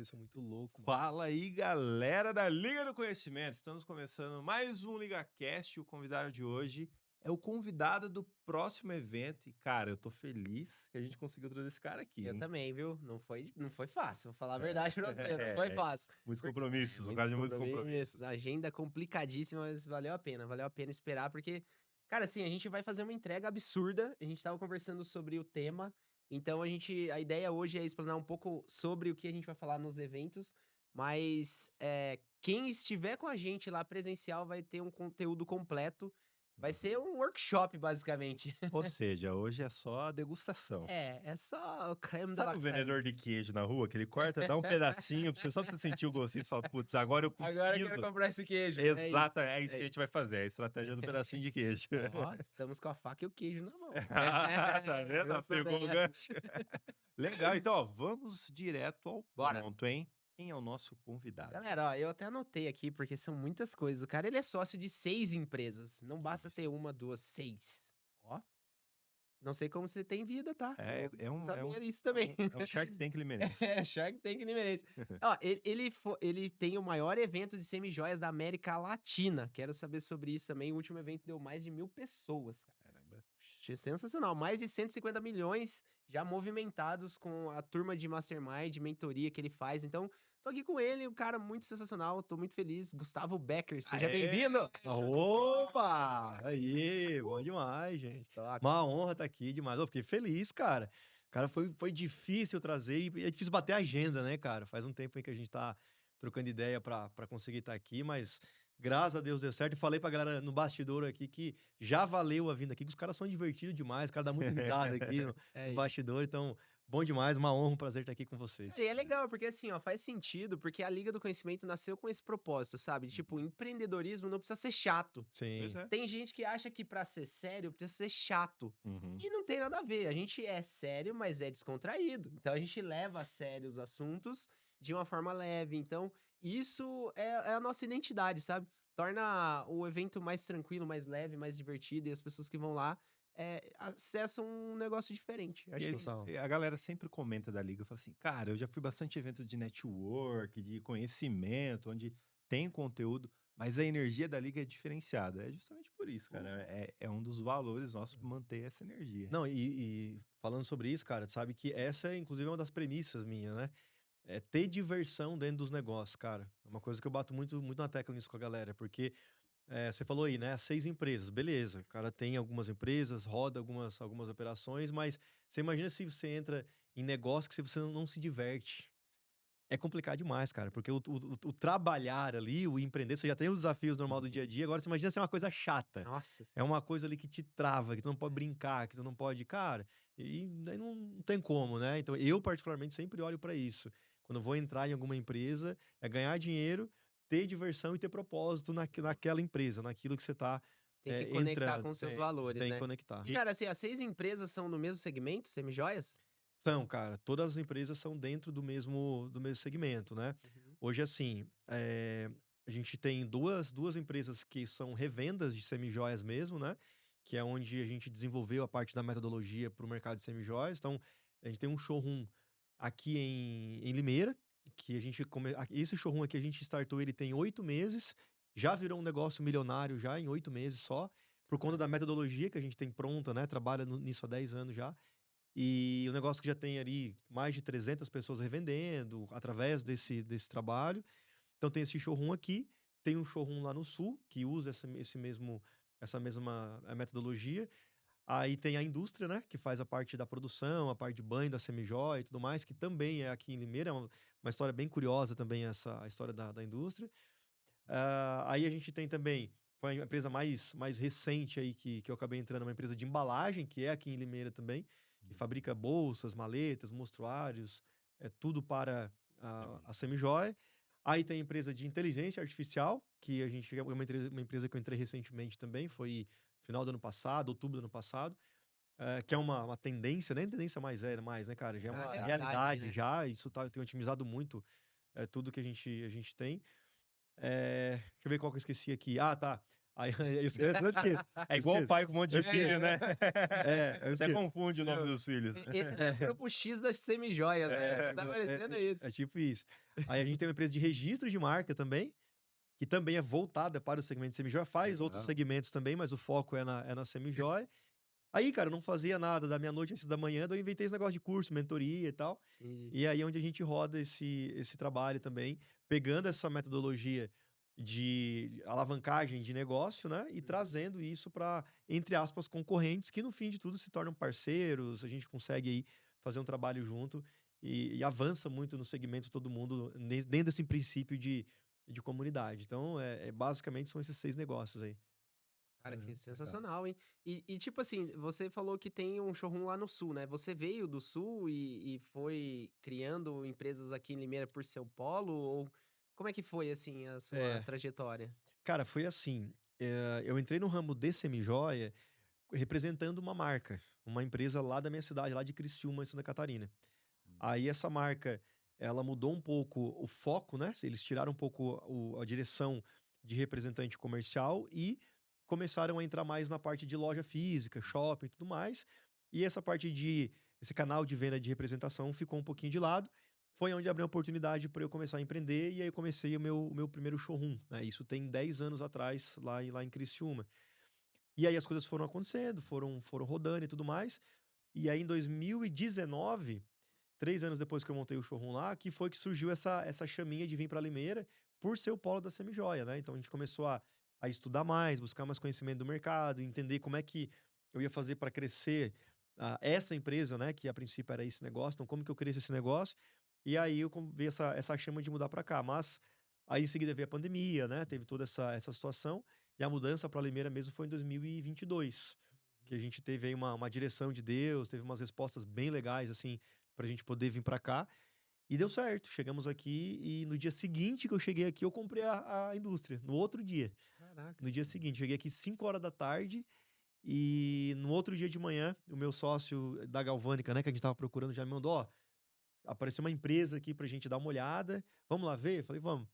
isso é muito louco, mano. Fala aí, galera da Liga do Conhecimento. Estamos começando mais um LigaCast. O convidado de hoje é o convidado do próximo evento. E, cara, eu tô feliz que a gente conseguiu trazer esse cara aqui, Eu hein? também, viu? Não foi fácil, vou falar a verdade pra você, não foi É, fácil. muitos Porque- compromissos, um muitos cara de muitos compromissos. compromissos, agenda complicadíssima, mas valeu a pena esperar, porque, cara, assim, a gente vai fazer uma entrega absurda, a gente tava conversando sobre o tema, então a ideia hoje é explanar um pouco sobre o que a gente vai falar nos eventos, mas quem estiver com a gente lá presencial vai ter um conteúdo completo, vai ser um workshop, basicamente. Ou seja, hoje é só a degustação. É só o creme de Sabe la o creme. vendedor de queijo na rua, que ele corta, dá um pedacinho só pra você sentir o gostinho e você fala, putz, agora eu Agora eu quero preciso. comprar esse queijo. Exato, é isso É que a isso. gente vai fazer, a estratégia do pedacinho de queijo. Ó, estamos com a faca e o queijo na mão. Tá vendo? Eu sou Pegou o dessas. gancho. Legal, então, ó, vamos direto ao Bora. ponto, hein? Quem é o nosso convidado? Galera, ó, eu até anotei aqui, porque são muitas coisas. O cara, ele é sócio de 6 empresas. Não basta ter uma, duas, 6. Ó, Não sei como você tem vida, tá? é, Eu é um, é um, sabia isso também. é um Shark Tank que ele merece. É, Shark Tank ele merece. Ó, ele tem o maior evento de semijoias da América Latina. Quero saber sobre isso também. O último evento deu mais de 1.000 pessoas, cara. Caramba. Sensacional. Mais de 150 milhões já movimentados com a turma de Mastermind, de mentoria que ele faz. Então, tô aqui com ele, um cara muito sensacional. Tô muito feliz. Gustavo Becker, seja Aê! bem-vindo. Opa! Aí, bom demais, gente. Toca. Uma honra estar aqui demais. Eu fiquei feliz, cara. Cara, foi difícil trazer e é difícil bater a agenda, né, cara? Faz um tempo aí que a gente tá trocando ideia pra conseguir estar aqui, mas graças a Deus deu certo. E falei pra galera no bastidor aqui que já valeu a vinda aqui, que os caras são divertidos demais, os caras dão muita risada aqui no É isso. bastidor. Então, bom demais, uma honra, um prazer estar aqui com vocês. E é legal, porque assim, ó, faz sentido, porque a Liga do Conhecimento nasceu com esse propósito, sabe? Tipo, empreendedorismo não precisa ser chato. Sim. Pois é. Tem gente que acha que pra ser sério precisa ser chato. Uhum. E não tem nada a ver. A gente é sério, mas é descontraído. Então a gente leva a sério os assuntos de uma forma leve. Então, isso é a nossa identidade, sabe? Torna o evento mais tranquilo, mais leve, mais divertido, e as pessoas que vão lá acessam um negócio diferente. E Acho que Total. a galera sempre comenta da liga, fala assim, cara, eu já fui bastante eventos de network, de conhecimento, onde tem conteúdo, mas a energia da liga é diferenciada. É justamente por isso, cara. É um dos valores nossos manter essa energia. Não, e falando sobre isso, cara, tu sabe que essa, inclusive, é uma das premissas minhas, né? É ter diversão dentro dos negócios, cara. É uma coisa que eu bato muito, muito na tecla nisso com a galera, porque você falou aí, né? As 6 empresas, beleza. O cara tem algumas empresas, roda algumas operações, mas você imagina se você entra em negócio que você não se diverte. É complicado demais, cara, porque o trabalhar ali, o empreender, você já tem os desafios normal do dia a dia, agora você imagina ser uma coisa chata. Nossa. É uma coisa ali que te trava, que tu não pode brincar, que tu não pode, cara, e daí não tem como, né? Então eu particularmente sempre olho pra isso. Quando eu vou entrar em alguma empresa, é ganhar dinheiro, ter diversão e ter propósito naquela empresa, naquilo que você tá Tem que conectar com entrando. os seus valores, Tem que né? conectar. E, cara, assim, as 6 empresas são no mesmo segmento, semijoias? São, cara, todas as empresas são dentro do mesmo segmento, né? Uhum. Hoje, assim, a gente tem duas empresas que são revendas de semijoias mesmo, né? Que é onde a gente desenvolveu a parte da metodologia para o mercado de semijoias. Então, a gente tem um showroom aqui em Limeira, que esse showroom aqui a gente startou, ele tem 8 meses, já virou um negócio milionário já em 8 meses só, por conta da metodologia que a gente tem pronta, né? Trabalha nisso há 10 anos já. E o negócio que já tem ali mais de 300 pessoas revendendo através desse trabalho. Então tem esse showroom aqui, tem um showroom lá no sul que usa essa mesma metodologia. Aí tem a indústria, né, que faz a parte da produção, a parte de banho da semijoia e tudo mais, que também é aqui em Limeira. É uma história bem curiosa também a história da indústria. Aí a gente tem também, foi a empresa mais recente aí que eu acabei entrando, uma empresa de embalagem, que é aqui em Limeira também, que fabrica bolsas, maletas, mostruários, tudo para a semijoia. Aí tem a empresa de inteligência artificial, que é uma empresa que eu entrei recentemente também, foi final do ano passado, outubro do ano passado, que é uma tendência, nem tendência mais, né, cara? Já é É a uma realidade, realidade né? já, isso tem otimizado muito tudo que a gente tem. Deixa eu ver qual que eu esqueci aqui. Ah, tá. Aí, eu esqueço. É Eu igual o esqueço. pai com um monte Eu de filho, esqueço. né? Eu Até esqueço. confunde o nome Meu, dos filhos. Esse é o grupo X das semijoias, né? Tá parecendo isso. É tipo isso. Aí a gente tem uma empresa de registro de marca também, que também é voltada para o segmento de semijoia, faz outros Legal. segmentos também, mas o foco é na semijoia. Aí, cara, eu não fazia nada da meia-noite às 6 da manhã, daí eu inventei esse negócio de curso, mentoria e tal. Entendi. E aí é onde a gente roda esse trabalho também, pegando essa metodologia de alavancagem de negócio, né? E trazendo isso para, entre aspas, concorrentes, que no fim de tudo se tornam parceiros, a gente consegue aí fazer um trabalho junto e avança muito no segmento todo mundo, dentro desse princípio de comunidade. Então, basicamente são esses 6 negócios aí. Cara, que Legal. sensacional, hein? Tipo assim, você falou que tem um showroom lá no sul, né? Você veio do sul e foi criando empresas aqui em Limeira por seu polo? Ou como é que foi, assim, a sua É, trajetória? cara, foi assim. Eu entrei no ramo de semijoia representando uma marca, uma empresa lá da minha cidade, lá de Criciúma, em Santa Catarina. Aí essa marca, ela mudou um pouco o foco, né? Eles tiraram um pouco a direção de representante comercial e começaram a entrar mais na parte de loja física, shopping e tudo mais. E essa parte esse canal de venda de representação ficou um pouquinho de lado. Foi onde abriu a oportunidade para eu começar a empreender e aí eu comecei o meu primeiro showroom, né? Isso tem 10 anos atrás, lá em Criciúma. E aí as coisas foram acontecendo, foram rodando e tudo mais. E aí em 2019, 3 anos depois que eu montei o showroom lá, que foi que surgiu essa chaminha de vir para Limeira por ser o polo da semijoia, né? Então a gente começou a estudar mais, buscar mais conhecimento do mercado, entender como é que eu ia fazer para crescer essa empresa, né? Que a princípio era esse negócio, então como que eu cresço esse negócio? E aí eu vi essa chama de mudar para cá, mas aí em seguida veio a pandemia, né? Teve toda essa situação e a mudança para Limeira mesmo foi em 2022, que a gente teve aí uma direção de Deus, teve umas respostas bem legais assim para a gente poder vir para cá. E deu certo. Chegamos aqui e no dia seguinte que eu cheguei aqui, eu comprei a indústria. No outro dia. Caraca. No dia seguinte, cheguei aqui 5 horas da tarde e no outro dia de manhã, o meu sócio da Galvânica, né, que a gente tava procurando, já me mandou, ó, apareceu uma empresa aqui pra gente dar uma olhada. Vamos lá ver? Eu falei, vamos.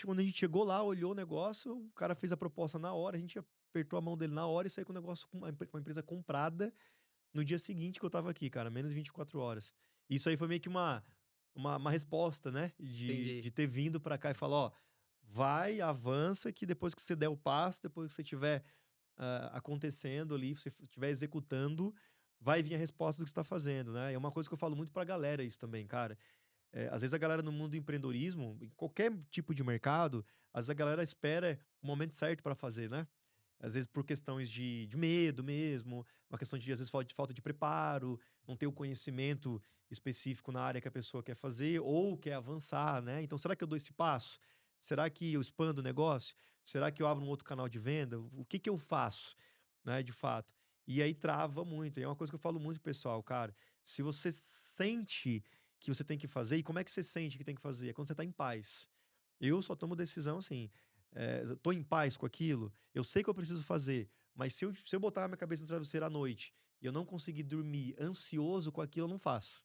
Quando a gente chegou lá, olhou o negócio, o cara fez a proposta na hora, a gente apertou a mão dele na hora e saiu com o negócio com uma empresa comprada no dia seguinte que eu tava aqui, cara, menos de 24 horas. Isso aí foi meio que uma resposta, né? Entendi. De ter vindo pra cá e falar, ó, vai, avança, que depois que você der o passo, depois que você tiver acontecendo ali, você estiver executando, vai vir a resposta do que você está fazendo, né? É uma coisa que eu falo muito pra galera isso também, cara. Às vezes a galera no mundo do empreendedorismo, em qualquer tipo de mercado, às vezes a galera espera o momento certo para fazer, né? Às vezes por questões de medo mesmo, uma questão de, às vezes, falta de preparo, não ter o conhecimento específico na área que a pessoa quer fazer ou quer avançar, né? Então, será que eu dou esse passo? Será que eu expando o negócio? Será que eu abro um outro canal de venda? O que que eu faço, né, de fato? E aí trava muito. E é uma coisa que eu falo muito, pessoal, cara. Se você sente que você tem que fazer, e como é que você sente que tem que fazer? É quando você está em paz. Eu só tomo decisão assim. Eu tô em paz com aquilo, eu sei que eu preciso fazer, mas se eu botar a minha cabeça no travesseiro à noite e eu não conseguir dormir ansioso com aquilo, eu não faço.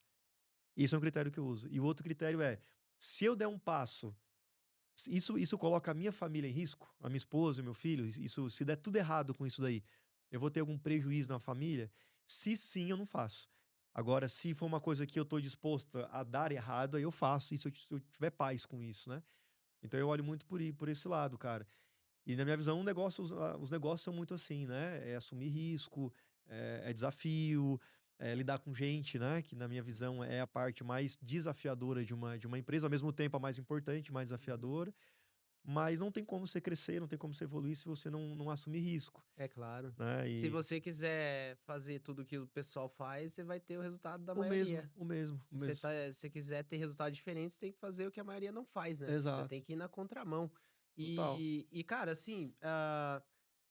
Isso é um critério que eu uso. E o outro critério é, se eu der um passo, isso coloca a minha família em risco, a minha esposa, o meu filho, isso, se der tudo errado com isso daí, eu vou ter algum prejuízo na família? Se sim, eu não faço. Agora, se for uma coisa que eu estou disposta a dar errado, aí eu faço, e se eu tiver paz com isso, né? Então eu olho muito por esse lado, cara. E na minha visão, os negócios são muito assim, né? É assumir risco, é desafio, é lidar com gente, né? Que na minha visão é a parte mais desafiadora de uma empresa, ao mesmo tempo a mais importante, mais desafiadora. Mas não tem como você crescer, não tem como você evoluir se você não assumir risco, É claro. né? Se E você quiser fazer tudo que o pessoal faz, você vai ter o resultado da o mesmo, maioria. o mesmo, o Se você mesmo. tá, se você quiser ter resultados diferentes, você tem que fazer o que a maioria não faz, né? Você Exato, tem que ir na contramão. total. Cara, assim,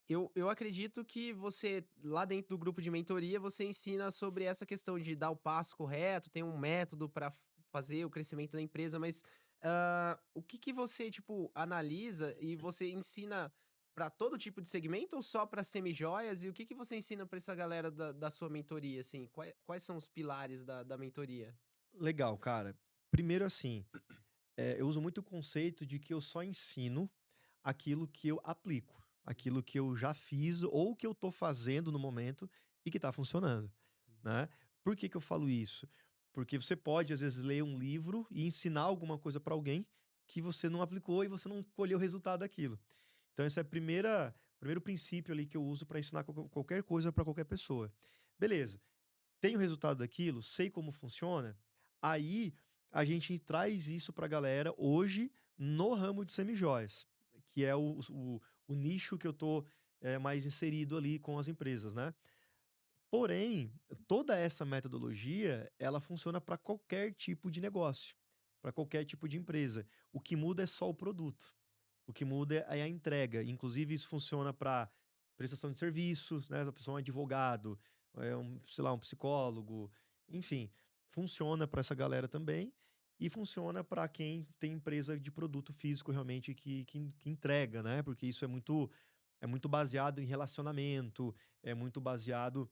eu acredito que você, lá dentro do grupo de mentoria, você ensina sobre essa questão de dar o passo correto, tem um método para fazer o crescimento da empresa, mas o que que você, tipo, analisa e você ensina para todo tipo de segmento ou só para semijoias? E o que que você ensina para essa galera da sua mentoria, assim? Quais são os pilares da mentoria? Legal, cara. Primeiro, assim, eu uso muito o conceito de que eu só ensino aquilo que eu aplico. aquilo que eu já fiz ou que eu tô fazendo no momento e que tá funcionando, né? Por que que eu falo isso? Porque você pode, às vezes, ler um livro e ensinar alguma coisa para alguém que você não aplicou e você não colheu o resultado daquilo. Então, esse é o primeiro princípio ali que eu uso para ensinar qualquer coisa para qualquer pessoa. Beleza, tenho o resultado daquilo, sei como funciona, aí a gente traz isso para a galera hoje no ramo de semijoias, que é o nicho que eu estou mais inserido ali com as empresas, né? Porém, toda essa metodologia, ela funciona para qualquer tipo de negócio, para qualquer tipo de empresa. O que muda é só o produto. O que muda é a entrega. Inclusive, isso funciona para prestação de serviços, né? A pessoa é um advogado, sei lá, um psicólogo, enfim, funciona para essa galera também e funciona para quem tem empresa de produto físico realmente que entrega, né? Porque isso é muito baseado em relacionamento, é muito baseado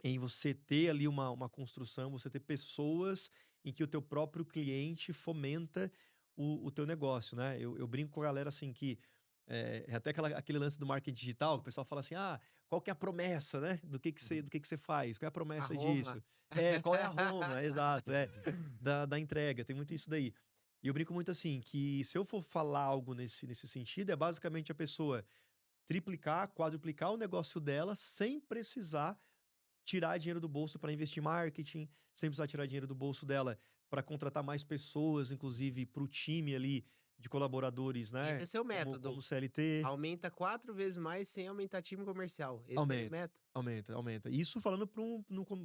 em você ter ali uma construção, você ter pessoas em que o teu próprio cliente fomenta o teu negócio, né? Eu brinco com a galera assim que é até aquele lance do marketing digital, que o pessoal fala assim, qual que é a promessa, né? Do que você faz? Qual é a A promessa Roma. disso? Qual é a Roma? Exato, da entrega, tem muito isso daí. E eu brinco muito assim, que se eu for falar algo nesse sentido, é basicamente a pessoa triplicar, quadruplicar o negócio dela sem precisar tirar dinheiro do bolso para investir em marketing, sem precisar tirar dinheiro do bolso dela para contratar mais pessoas, inclusive para o time ali de colaboradores, Esse né? é seu Como método. CLT. Aumenta 4 vezes mais sem aumentar time comercial. Esse é o Aumenta, método. aumenta. Isso falando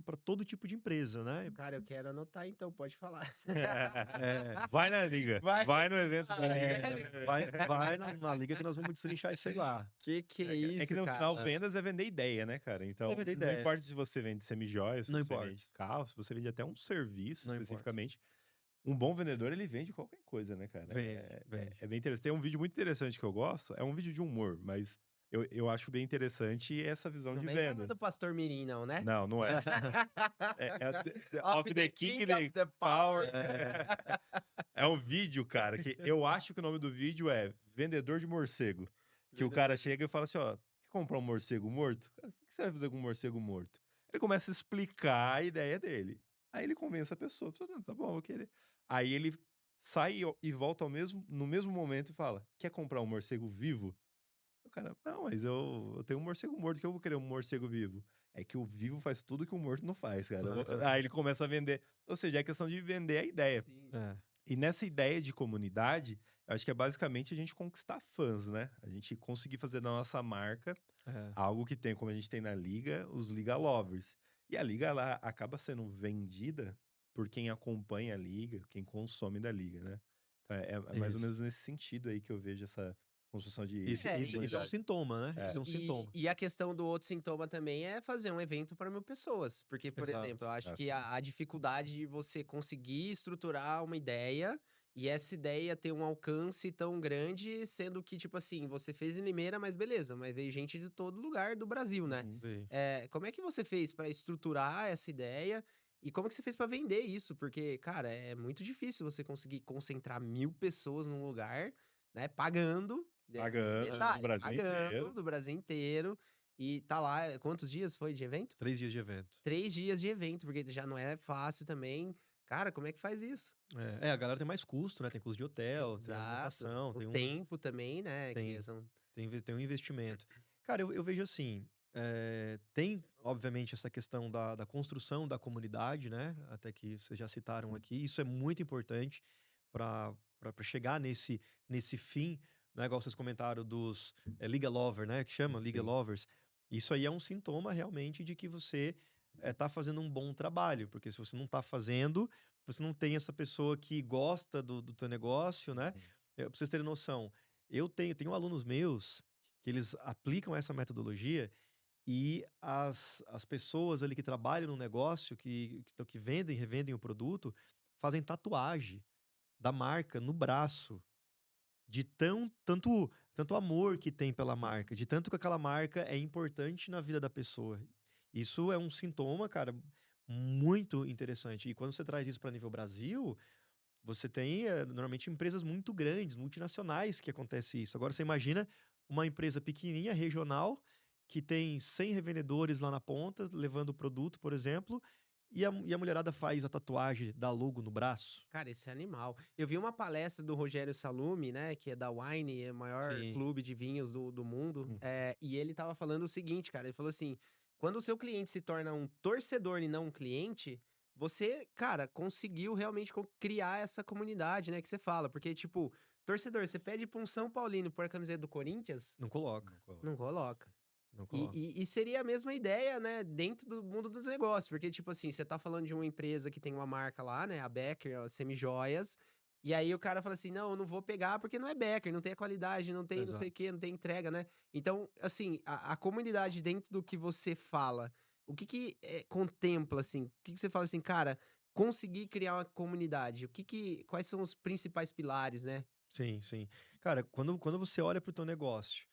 para todo tipo de empresa, né? Cara, eu quero anotar então, pode falar. É, Vai na liga. Vai. Vai no evento da liga. Sério? vai na liga que nós vamos destrinchar isso aí lá. Que é É que isso, no final, cara? vendas é vender ideia, né, cara? Então, Vender não ideia. importa se você vende semijoias, se Não você importa. vende carro, se você vende até um serviço Não importa. especificamente. Um bom vendedor, ele vende qualquer coisa, né, cara? Vende. É bem interessante. Tem um vídeo muito interessante que eu gosto, é um vídeo de humor, mas eu acho bem interessante essa visão Não de vem falar vendas. do Pastor Mirim, não, né? Não, não é. Of the King of the Power. Power. É um vídeo, cara, que eu acho que o nome do vídeo é Vendedor de Morcego. Que o cara chega e fala assim, ó, quer comprar um morcego morto? Cara, o que você vai fazer com um morcego morto? Ele começa a explicar a ideia dele. Aí ele convence a pessoa, "Não, tá bom, eu vou querer." Aí ele sai e volta no mesmo momento e fala, quer comprar um morcego vivo? O cara, não, mas eu tenho um morcego morto, que eu vou querer um morcego vivo. É que o vivo faz tudo que o morto não faz, cara. Aí ele começa a vender. Ou seja, é questão de vender a ideia. Sim. E nessa ideia de comunidade, eu acho que é basicamente a gente conquistar fãs, né? A gente conseguir fazer da nossa marca É. algo que tem, como a gente tem na Liga, os Liga Lovers. E a Liga, ela acaba sendo vendida por quem acompanha a Liga, quem consome da Liga, né? Então, é mais ou Isso. menos nesse sentido aí que eu vejo essa construção de Isso é um comunidade. sintoma, né? É. Isso é um sintoma. E a questão do outro sintoma também é fazer um evento para 1.000 pessoas. Porque, por Exato. exemplo, eu acho que Assim. a dificuldade de você conseguir estruturar uma ideia e essa ideia ter um alcance tão grande, sendo que, tipo assim, você fez em Limeira, mas beleza, mas veio gente de todo lugar do Brasil, né? Uhum. Veio. Como é que você fez para estruturar essa ideia? E como que você fez para vender isso? Porque, cara, é muito difícil você conseguir concentrar 1.000 pessoas num lugar, né? Pagando. Pagando no Detalhe, Brasil pagando inteiro. do Brasil inteiro. E tá lá, quantos dias foi de evento? 3 dias de evento. 3 dias de evento, porque já não é fácil também. Cara, como é que faz isso? A galera tem mais custo, né? Tem custo de hotel, tem Exato. alimentação, O tempo também, né? Que são... tem um investimento. Cara, eu vejo assim, tem, obviamente, essa questão da construção da comunidade, né? Até que vocês já citaram aqui. Isso é muito importante para chegar nesse fim, né? Igual vocês comentaram dos Liga Lover, né? Que chama Liga Sim. Lovers. Isso aí é um sintoma realmente de que você está fazendo um bom trabalho, porque se você não está fazendo, você não tem essa pessoa que gosta do teu negócio, né? Pra vocês terem noção, eu tenho alunos meus que eles aplicam essa metodologia e as pessoas ali que trabalham no negócio, que vendem e revendem o produto, fazem tatuagem da marca no braço, de tanto amor que tem pela marca, de tanto que aquela marca é importante na vida da pessoa. Isso é um sintoma, cara, muito interessante. E quando você traz isso para nível Brasil, você tem normalmente empresas muito grandes, multinacionais, que acontece isso. Agora você imagina uma empresa pequenininha, regional, que tem 100 revendedores lá na ponta, levando o produto, por exemplo, e a mulherada faz a tatuagem da logo no braço. Cara, isso é animal. Eu vi uma palestra do Rogério Salumi, né, que é da Wine, é o maior Sim, clube de vinhos do mundo, Uhum. e ele tava falando o seguinte, cara, ele falou assim, quando o seu cliente se torna um torcedor e não um cliente, você, cara, conseguiu realmente criar essa comunidade, né, que você fala, porque, tipo, torcedor, você pede pra um São Paulino pôr a camiseta do Corinthians, não coloca, Não coloca. não coloca. não E, coloca. e seria a mesma ideia, né, dentro do mundo dos negócios, porque, tipo assim, você tá falando de uma empresa que tem uma marca lá, né, a Becker, a Semijoias, e aí o cara fala assim, não, eu não vou pegar porque não é Becker, não tem a qualidade, não tem não sei o Exato. quê, não tem entrega, né? Então, assim, a comunidade dentro do que você fala, o que que contempla, assim, o que que você fala assim, cara, conseguir criar uma comunidade, quais são os principais pilares, né? Sim, sim. Cara, quando você olha para o teu negócio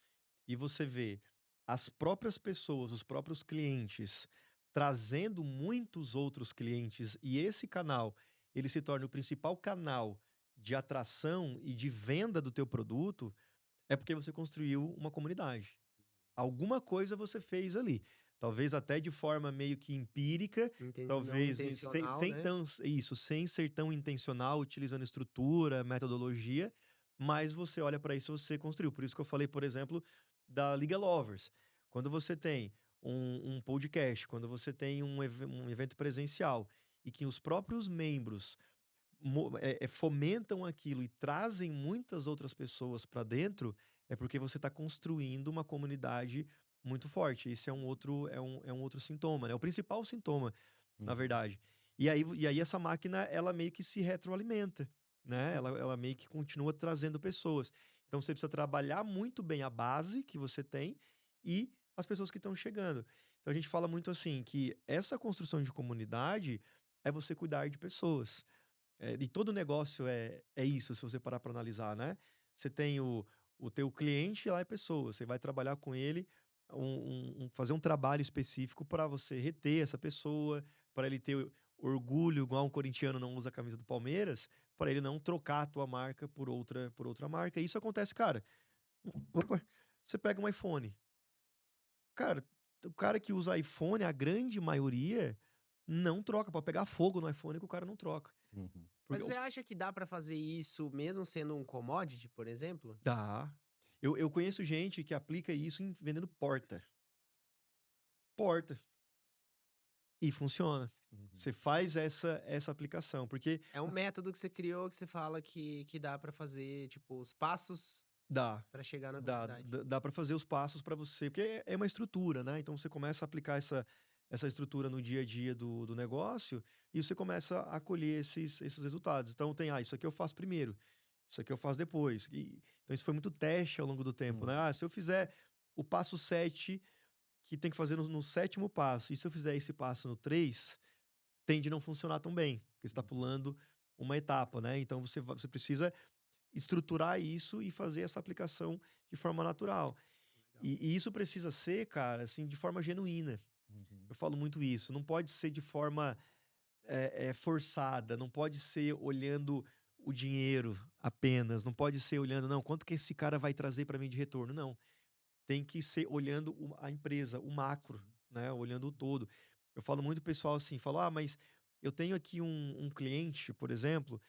e você vê as próprias pessoas, os próprios clientes, trazendo muitos outros clientes, e esse canal, ele se torna o principal canal de atração e de venda do teu produto, é porque você construiu uma comunidade. Alguma coisa você fez ali. Talvez até de forma meio que empírica, Não talvez intencional, né? sem ser tão intencional, utilizando estrutura, metodologia, mas você olha para isso e você construiu. Por isso que eu falei, por exemplo, da Liga Lovers. Quando você tem um podcast, quando você tem um evento presencial e que os próprios membros fomentam aquilo e trazem muitas outras pessoas para dentro, é porque você está construindo uma comunidade muito forte. Esse é um outro sintoma, né? É o principal sintoma, na Uhum. verdade. E aí essa máquina, ela meio que se retroalimenta, né? Ela meio que continua trazendo pessoas. Então você precisa trabalhar muito bem a base que você tem e as pessoas que estão chegando. Então a gente fala muito assim que essa construção de comunidade é você cuidar de pessoas. E todo negócio é isso, se você parar para analisar, né? Você tem o teu cliente lá é pessoa, você vai trabalhar com ele, fazer um trabalho específico para você reter essa pessoa, para ele ter orgulho, igual um corintiano não usa a camisa do Palmeiras, para ele não trocar a tua marca por outra marca. E isso acontece, cara. Opa, você pega um iPhone. Cara, o cara que usa iPhone, a grande maioria, não troca. Pode pegar fogo no iPhone que o cara não troca. Uhum. Mas Porque você acha que dá pra fazer isso mesmo sendo um commodity, por exemplo? dá. Eu conheço gente que aplica isso vendendo porta. Porta. E funciona. Uhum. Você faz essa aplicação, porque É um método que você criou que você fala que dá pra fazer, tipo, os passos dá. pra chegar na Dá, comunidade. dá para fazer os passos para você, porque é uma estrutura, né? Então você começa a aplicar essa estrutura no dia a dia do negócio e você começa a colher esses resultados. Então tem, isso aqui eu faço primeiro, isso aqui eu faço depois. Então isso foi muito teste ao longo do tempo, Uhum. né? Se eu fizer o passo 7 que tem que fazer no sétimo passo, e se eu fizer esse passo no 3 tende a não funcionar tão bem, porque você está Uhum. pulando uma etapa, né? Então você precisa estruturar isso e fazer essa aplicação de forma natural. Legal. E isso precisa ser, cara, assim, de forma genuína. Uhum. Eu falo muito isso. Não pode ser de forma forçada, não pode ser olhando o dinheiro apenas, não pode ser olhando, não, quanto que esse cara vai trazer para mim de retorno? Não. Tem que ser olhando a empresa, o macro, né? Olhando o todo. Eu falo muito pro pessoal assim, falo, mas eu tenho aqui um cliente, por exemplo,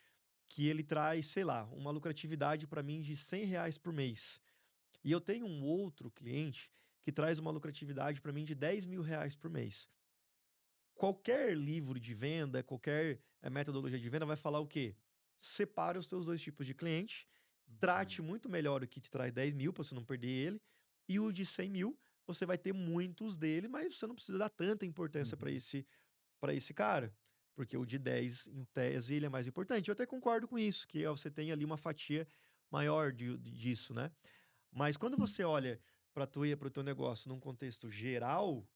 que ele traz, sei lá, uma lucratividade para mim de R$ 100 por mês. E eu tenho um outro cliente que traz uma lucratividade para mim de R$ 10.000 por mês. Qualquer livro de venda, qualquer metodologia de venda vai falar o quê? Separe os teus dois tipos de cliente, trate Uhum. muito melhor o que te traz 10 mil para você não perder ele, e o de 100 mil, você vai ter muitos dele, mas você não precisa dar tanta importância Uhum. para esse cara, porque o de 10 em tese, ele é mais importante. Eu até concordo com isso, que você tem ali uma fatia maior disso, né? Mas quando você olha para o teu negócio num contexto geral,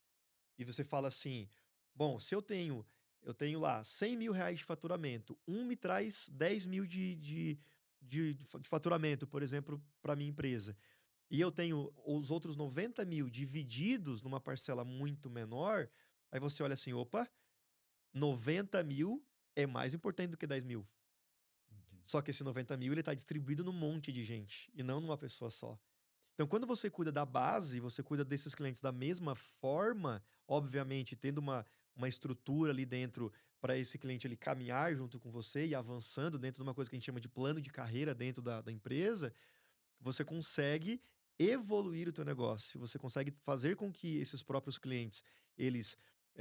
e você fala assim, bom, se eu tenho lá R$ 100.000 de faturamento, um me traz 10 mil de faturamento, por exemplo, para minha empresa, e eu tenho os outros 90 mil divididos numa parcela muito menor, aí você olha assim, opa, 90 mil é mais importante do que 10 mil. Uhum. Só que esse 90 mil ele está distribuído num monte de gente e não numa pessoa só. Então, quando você cuida da base, você cuida desses clientes da mesma forma, obviamente, tendo uma estrutura ali dentro para esse cliente ele caminhar junto com você e avançando dentro de uma coisa que a gente chama de plano de carreira dentro da empresa, você consegue evoluir o teu negócio, você consegue fazer com que esses próprios clientes, eles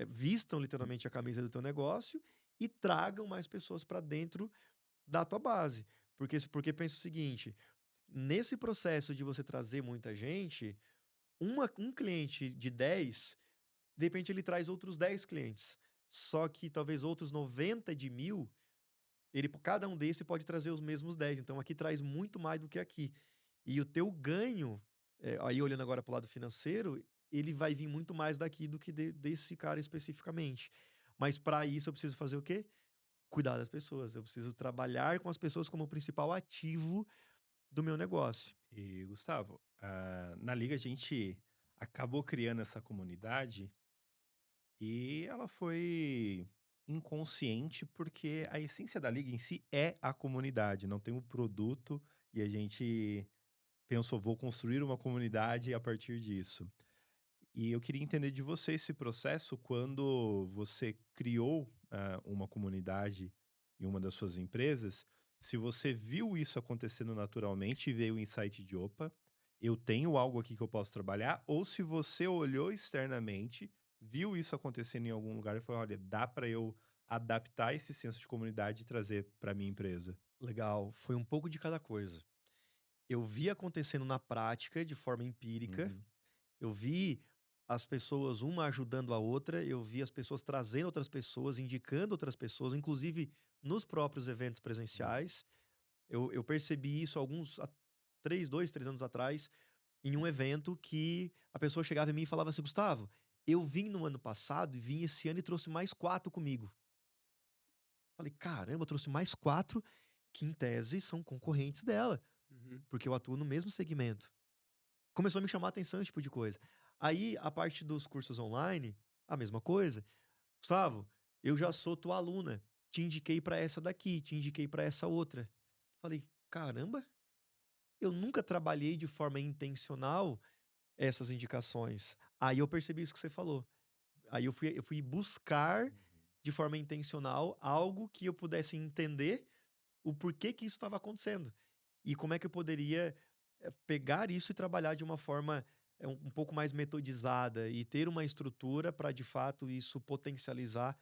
vistam literalmente a camisa do teu negócio e tragam mais pessoas para dentro da tua base. Porque pensa o seguinte, nesse processo de você trazer muita gente, um cliente de 10, de repente ele traz outros 10 clientes. Só que talvez outros 90 de 1000, cada um desse pode trazer os mesmos 10. Então aqui traz muito mais do que aqui. E o teu ganho, aí olhando agora para o lado financeiro, ele vai vir muito mais daqui do que desse cara especificamente. Mas para isso eu preciso fazer o quê? Cuidar das pessoas. Eu preciso trabalhar com as pessoas como o principal ativo do meu negócio. E, Gustavo, na Liga a gente acabou criando essa comunidade e ela foi inconsciente porque a essência da Liga em si é a comunidade, não tem um produto e a gente pensou, vou construir uma comunidade a partir disso. E eu queria entender de você esse processo quando você criou uma comunidade em uma das suas empresas, se você viu isso acontecendo naturalmente e veio o insight de, opa, eu tenho algo aqui que eu posso trabalhar, ou se você olhou externamente, viu isso acontecendo em algum lugar e falou, olha, dá para eu adaptar esse senso de comunidade e trazer para minha empresa. Legal. Foi um pouco de cada coisa. Eu vi acontecendo na prática, de forma empírica. Uhum, Eu vi as pessoas uma ajudando a outra. Eu vi as pessoas trazendo outras pessoas, indicando outras pessoas, inclusive nos próprios eventos uhum, presenciais. Eu percebi isso dois, três anos atrás, em um evento que a pessoa chegava em mim e falava assim, Gustavo, eu vim no ano passado e vim esse ano e trouxe mais 4 comigo. Falei, caramba, eu trouxe mais 4 que em tese são concorrentes dela, Uhum. porque eu atuo no mesmo segmento. Começou a me chamar a atenção esse tipo de coisa. Aí, a parte dos cursos online, a mesma coisa. Gustavo, eu já sou tua aluna. Te indiquei para essa daqui, te indiquei para essa outra. Falei, caramba, eu nunca trabalhei de forma intencional essas indicações. Aí eu percebi isso que você falou. Aí eu fui buscar de forma intencional algo que eu pudesse entender o porquê que isso estava acontecendo. E como é que eu poderia pegar isso e trabalhar de uma forma um pouco mais metodizada e ter uma estrutura para, de fato, isso potencializar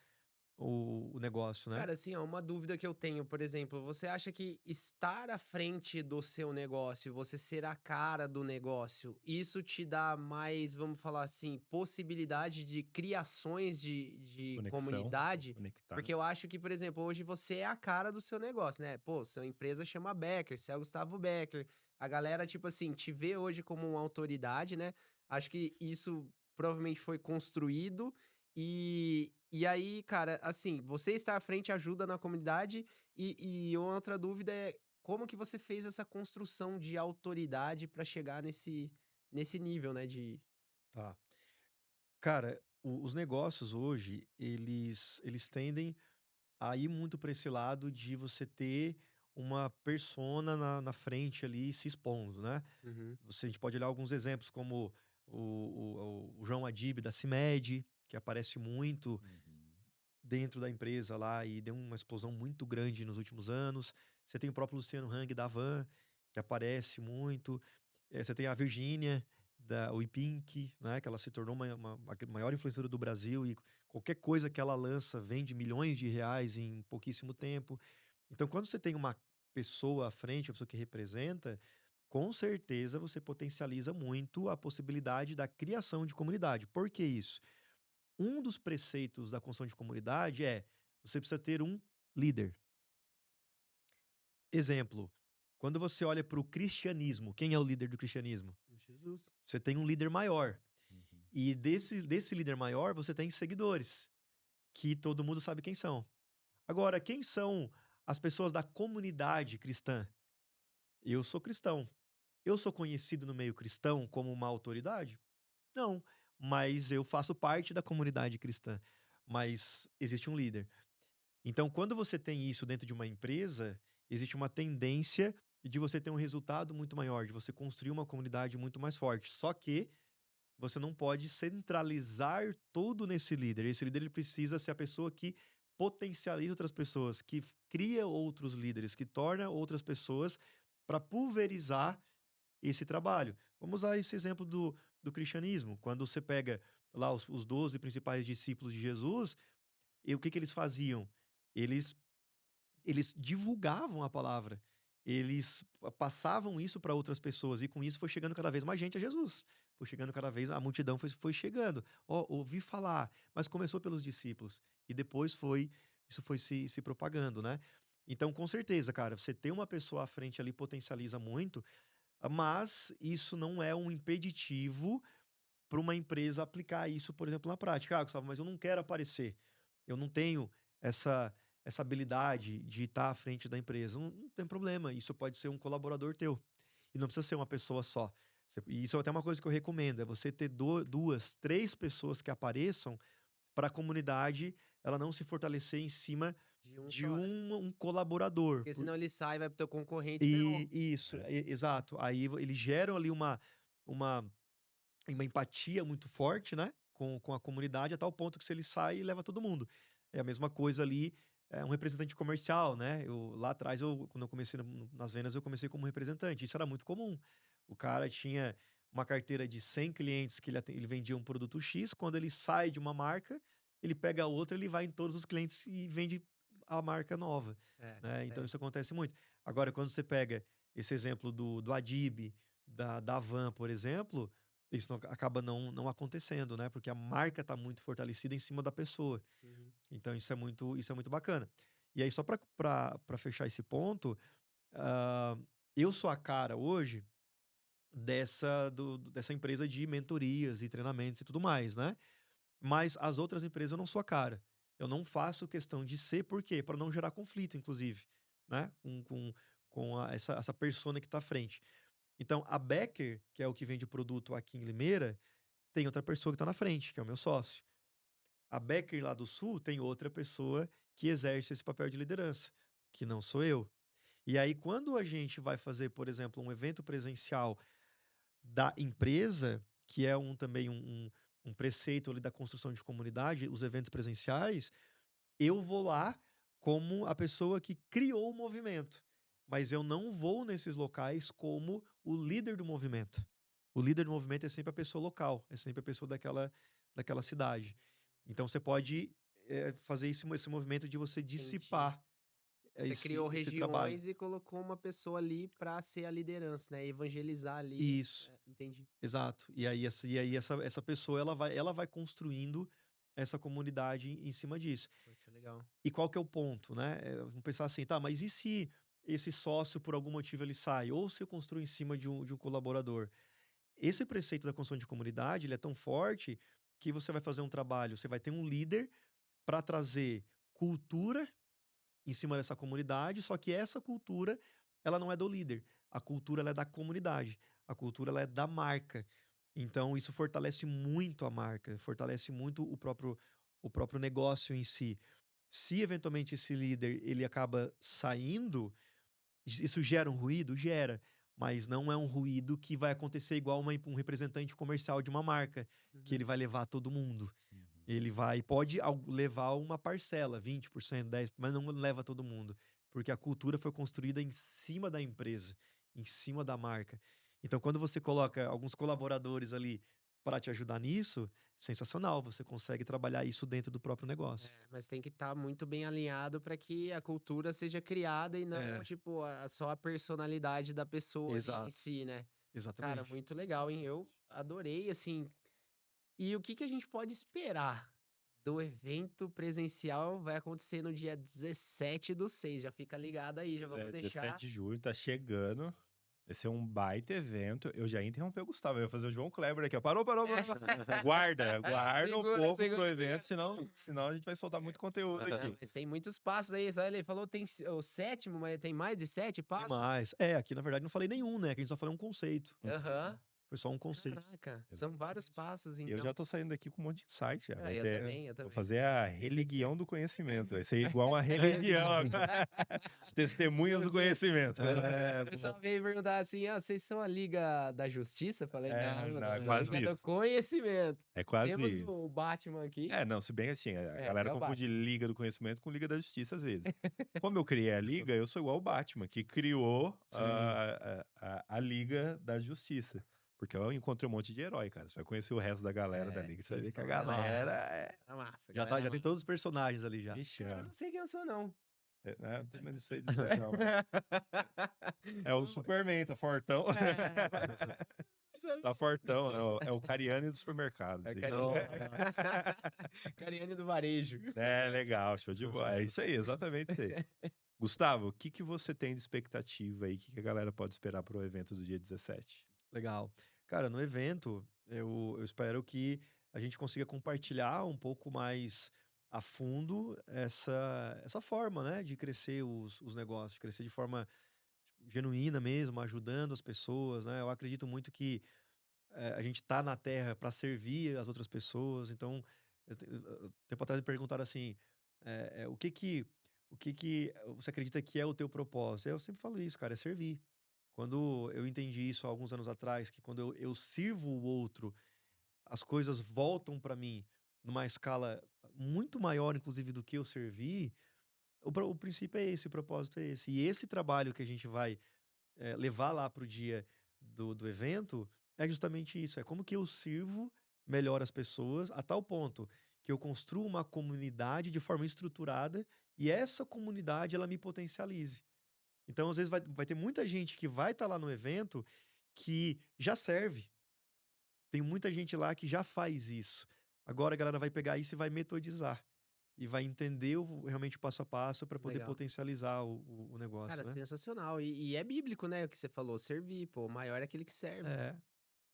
o negócio, né? Cara, assim, ó, uma dúvida que eu tenho, por exemplo, você acha que estar à frente do seu negócio, você ser a cara do negócio, isso te dá mais, vamos falar assim, possibilidade de criações de conexão, comunidade? conectar. Porque eu acho que, por exemplo, hoje você é a cara do seu negócio, né? Pô, sua empresa chama Becker, você é o Gustavo Becker. A galera, tipo assim, te vê hoje como uma autoridade, né? Acho que isso provavelmente foi construído e aí, cara, assim, você estar à frente ajuda na comunidade e outra dúvida é como que você fez essa construção de autoridade para chegar nesse nível, né, de... Tá. Cara, os negócios hoje, eles tendem a ir muito para esse lado de você ter uma persona na frente ali se expondo, né? Uhum, A gente pode olhar alguns exemplos, como o João Adib da CIMED, que aparece muito Uhum. dentro da empresa lá e deu uma explosão muito grande nos últimos anos. Você tem o próprio Luciano Hang da Van, que aparece muito. Você tem a Virgínia, da WePink, né, que ela se tornou a maior influenciadora do Brasil e qualquer coisa que ela lança vende milhões de reais em pouquíssimo tempo. Então, quando você tem uma pessoa à frente, uma pessoa que representa, com certeza você potencializa muito a possibilidade da criação de comunidade. Por que isso? Um dos preceitos da construção de comunidade é você precisa ter um líder. Exemplo, quando você olha para o cristianismo, quem é o líder do cristianismo? Jesus. Você tem um líder maior. Uhum. E desse líder maior, você tem seguidores, que todo mundo sabe quem são. Agora, quem são as pessoas da comunidade cristã? Eu sou cristão. Eu sou conhecido no meio cristão como uma autoridade? Não, mas eu faço parte da comunidade cristã. Mas existe um líder. Então, quando você tem isso dentro de uma empresa, existe uma tendência e de você ter um resultado muito maior, de você construir uma comunidade muito mais forte. Só que você não pode centralizar tudo nesse líder. Esse líder ele precisa ser a pessoa que potencializa outras pessoas, que cria outros líderes, que torna outras pessoas para pulverizar esse trabalho. Vamos usar esse exemplo do cristianismo. Quando você pega lá os 12 principais discípulos de Jesus, e o que que eles faziam? Eles eles divulgavam a palavra, eles passavam isso para outras pessoas, e com isso foi chegando cada vez mais gente a Jesus. Foi chegando cada vez, a multidão foi chegando. Ó, ouvi falar, mas começou pelos discípulos, e depois isso foi se propagando, né? Então, com certeza, cara, você ter uma pessoa à frente ali potencializa muito, mas isso não é um impeditivo para uma empresa aplicar isso, por exemplo, na prática. Ah, Gustavo, mas eu não quero aparecer. Eu não tenho essa, essa habilidade de estar à frente da empresa. Não tem problema. Isso pode ser um colaborador teu. E não precisa ser uma pessoa só. E isso é até uma coisa que eu recomendo, é você ter duas, três pessoas que apareçam para a comunidade ela não se fortalecer em cima De um de só, né? um colaborador. Porque senão ele sai, vai pro teu concorrente e ferrou. E isso, É. exato. Aí eles geram ali uma uma empatia muito forte, né? Com a comunidade, a tal ponto que se ele sai, leva todo mundo. É a mesma coisa ali, um representante comercial, né? Lá atrás, quando eu comecei nas vendas, eu comecei como representante. Isso era muito comum. O cara tinha uma carteira de 100 clientes que ele vendia um produto X. Quando ele sai de uma marca, ele pega outra, ele vai em todos os clientes e vende a marca nova, É, né? Então isso acontece. acontece muito. Agora, quando você pega esse exemplo do Adib, da Havan, por exemplo, isso acaba não acontecendo, né? Porque a marca está muito fortalecida em cima da pessoa. Uhum. Então isso é muito bacana. E aí, só para fechar esse ponto, ah, eu sou a cara hoje dessa empresa de mentorias e treinamentos e tudo mais, né? Mas as outras empresas eu não sou a cara. Eu não faço questão de ser, por quê? Para não gerar conflito, inclusive, né? Essa persona que está à frente. Então, a Becker, que é o que vende o produto aqui em Limeira, tem outra pessoa que está na frente, que é o meu sócio. A Becker lá do Sul tem outra pessoa que exerce esse papel de liderança, que não sou eu. E aí, quando a gente vai fazer, por exemplo, um evento presencial da empresa, que é também um preceito ali da construção de comunidade, os eventos presenciais, eu vou lá como a pessoa que criou o movimento, mas eu não vou nesses locais como o líder do movimento. O líder do movimento é sempre a pessoa local, é sempre a pessoa daquela cidade. Então você pode fazer esse movimento de você Entendi. dissipar Você criou esse trabalho. regiões e colocou uma pessoa ali pra ser a liderança, né? Evangelizar ali. Isso, É, entendi. exato. Essa pessoa ela vai construindo essa comunidade em cima disso. Pô, isso é legal. E qual que é o ponto, né? Vamos pensar assim, tá, mas e se esse sócio, por algum motivo, ele sai? Ou se eu construo em cima de um colaborador? Esse preceito da construção de comunidade, ele é tão forte que você vai fazer um trabalho, você vai ter um líder para trazer cultura em cima dessa comunidade, só que essa cultura, ela não é do líder. A cultura, ela é da comunidade. A cultura, ela é da marca. Então, isso fortalece muito a marca, fortalece muito o próprio negócio em si. Se eventualmente esse líder ele acaba saindo, isso gera um ruído? Gera, mas não é um ruído que vai acontecer igual um representante comercial de uma marca, que ele Uhum. vai levar todo mundo. Uhum. Ele pode levar uma parcela, 20%, 10%, mas não leva todo mundo, porque a cultura foi construída em cima da empresa, em cima da marca. Então, quando você coloca alguns colaboradores ali para te ajudar nisso, sensacional, você consegue trabalhar isso dentro do próprio negócio. É, mas tem que estar muito bem alinhado para que a cultura seja criada e não, É, tipo, só a personalidade da pessoa ali em exato, si, né? Cara, exatamente. muito legal, hein? Eu adorei, assim. E o que que a gente pode esperar do evento presencial? Vai acontecer no dia 17/6. Já fica ligado aí, já Pois vamos é, deixar. 17 de julho, tá chegando. Vai ser um baita evento. Eu já ia interromper o Gustavo, eu ia fazer o João Kleber aqui, ó. Parou, parou, É. parou. Guarda, guarda um Segura, pouco segura, pro segura. evento, senão a gente vai soltar muito conteúdo Não, aqui. mas tem muitos passos aí. Só ele falou tem o sétimo, mas tem mais de 7 Tem passos? mais. Aqui na verdade não falei nenhum, né? Que a gente só falou um conceito. Aham. Foi só um conceito. Caraca, são vários passos, E eu então. já tô saindo daqui com um monte de insight, já. Vai Eu ter, também, eu vou também. fazer a religião do conhecimento. Vai ser igual uma religião agora. As testemunhas do conhecimento. É, O pessoal veio perguntar assim, vocês são a Liga da Justiça? Eu falei, não, não, não, é não, quase Liga do isso. Conhecimento. É quase Temos isso. o Batman aqui. Não, se bem assim, a Esse galera é o confunde Liga do Conhecimento com Liga da Justiça às vezes. Como eu criei a Liga, eu sou igual o Batman, que criou Sim. a Liga da Justiça. Porque eu encontrei um monte de herói, cara. Você vai conhecer o resto da galera da Liga, você vai ver que a galera é... Tá massa, Já galera, tem todos os personagens ali já. Vixe, Eu não sei quem eu sou, não. também não sei dizer, não. É o Superman, tá fortão. Tá fortão, é o Cariani do supermercado. É assim. Cariani do varejo. Legal, show de bola. É isso aí, exatamente isso aí. Gustavo, o que você tem de expectativa aí? O que a galera pode esperar para o evento do dia 17? Legal. Cara, no evento, eu espero que a gente consiga compartilhar um pouco mais a fundo essa forma, né, de crescer os negócios, crescer de forma genuína mesmo, ajudando as pessoas, né? Eu acredito muito que a gente tá na Terra para servir as outras pessoas. Então, tempo atrás me perguntaram assim, o que que você acredita que é o teu propósito? Eu sempre falo isso, cara, é servir. Quando eu entendi isso há alguns anos atrás, que quando eu sirvo o outro, as coisas voltam para mim numa escala muito maior, inclusive, do que eu servi, o princípio é esse, o propósito é esse. E esse trabalho que a gente vai levar lá para o dia do evento é justamente isso. É como que eu sirvo melhor as pessoas a tal ponto que eu construo uma comunidade de forma estruturada e essa comunidade ela me potencialize. Então, às vezes, vai ter muita gente que vai estar lá no evento que já serve. Tem muita gente lá que já faz isso. Agora a galera vai pegar isso e vai metodizar. E vai entender realmente o passo a passo para poder Legal. potencializar o negócio, Cara, né? sensacional. E é bíblico, né, o que você falou, servir, pô, o maior é aquele que serve. É.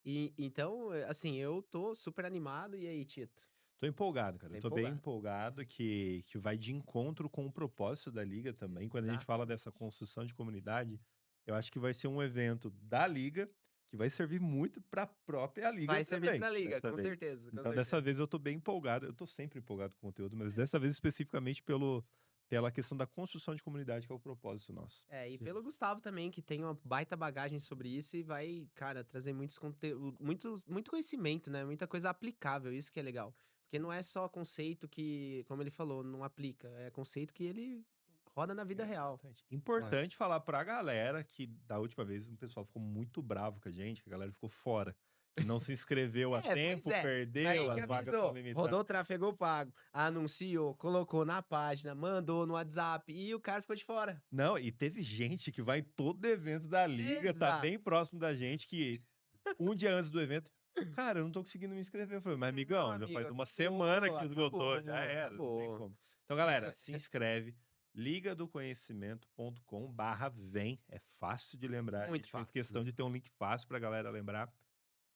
E então, assim, eu tô super animado. E aí, Tito? Tô empolgado, cara. Tá Eu tô bem empolgado. empolgado que vai de encontro com o propósito da Liga também. Quando a gente fala dessa construção de comunidade, eu acho que vai ser um evento da Liga que vai servir muito para a própria Liga Vai servir também, pra Liga, dessa com vez. certeza. Com Então, dessa certeza. vez eu tô bem empolgado. Eu tô sempre empolgado com o conteúdo, mas dessa vez especificamente pela questão da construção de comunidade, que é o propósito nosso. E Sim. pelo Gustavo também, que tem uma baita bagagem sobre isso e vai, cara, trazer muitos conteúdo, muito conhecimento, né? Muita coisa aplicável, isso que é legal. Porque não é só conceito que, como ele falou, não aplica, é conceito que ele roda na vida real. Exatamente. Importante falar pra galera que da última vez o pessoal ficou muito bravo com a gente, que a galera ficou fora, que não se inscreveu a tempo, Pois é. A perdeu, gente as vagas avisou, estão limitadas. rodou tráfego pago, anunciou, colocou na página, mandou no WhatsApp e o cara ficou de fora. Não, e teve gente que vai em todo evento da Liga, tá Exato. bem próximo da gente, que um dia antes do evento, cara, eu não tô conseguindo me inscrever. Eu falei, mas amigão, já amigo, faz uma acabou, semana que esgotou, já era, não tem acabou. como. Então, galera, se inscreve, ligadoconhecimento.com/vem, é fácil de lembrar, a Muito gente fez fácil. questão de ter um link fácil pra galera lembrar.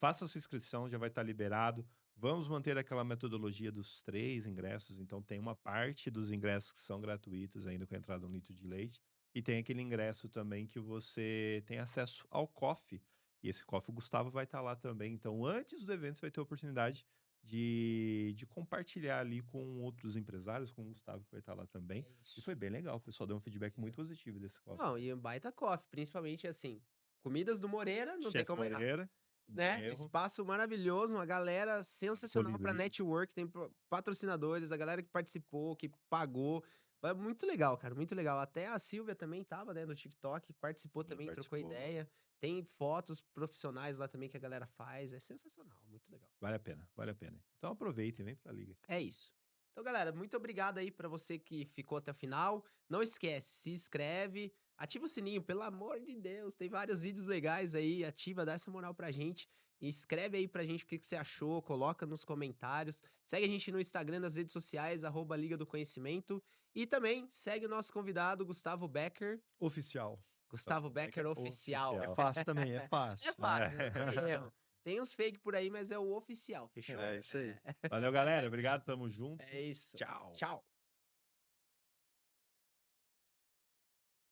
Faça a sua inscrição, já vai estar liberado. Vamos manter aquela metodologia dos 3 ingressos, então tem uma parte dos ingressos que são gratuitos ainda com a entrada de 1 litro de leite, e tem aquele ingresso também que você tem acesso ao coffee, e esse coffee o Gustavo vai estar lá também, então antes do evento você vai ter a oportunidade de compartilhar ali com outros empresários, com o Gustavo que vai estar lá também, e foi bem legal, o pessoal deu um feedback muito positivo desse coffee. Não, e um baita coffee, principalmente assim, comidas do Moreira, não tem Chefe como errar. Moreira, Né? erro. Espaço maravilhoso, uma galera sensacional para Colibri. network, tem patrocinadores, a galera que participou, que pagou. É muito legal, cara, muito legal. Até a Silvia também tava, né, no TikTok, participou também, trocou ideia. Tem fotos profissionais lá também que a galera faz, é sensacional, muito legal. Vale a pena, vale a pena. Então aproveitem, vem pra Liga. É isso. Então, galera, muito obrigado aí para você que ficou até o final. Não esquece, se inscreve, ativa o sininho, pelo amor de Deus. Tem vários vídeos legais aí, ativa, dá essa moral pra gente. E escreve aí pra gente o que você achou, coloca nos comentários. Segue a gente no Instagram, nas redes sociais, @Liga do Conhecimento. E também segue o nosso convidado, Gustavo Becker. Oficial. Gustavo Becker Oficial. É fácil também, é fácil. É fácil, não tem erro. Tem uns fake por aí, mas é o oficial, fechou? É isso aí. Valeu, galera. Obrigado, tamo junto. É isso. Tchau. Tchau.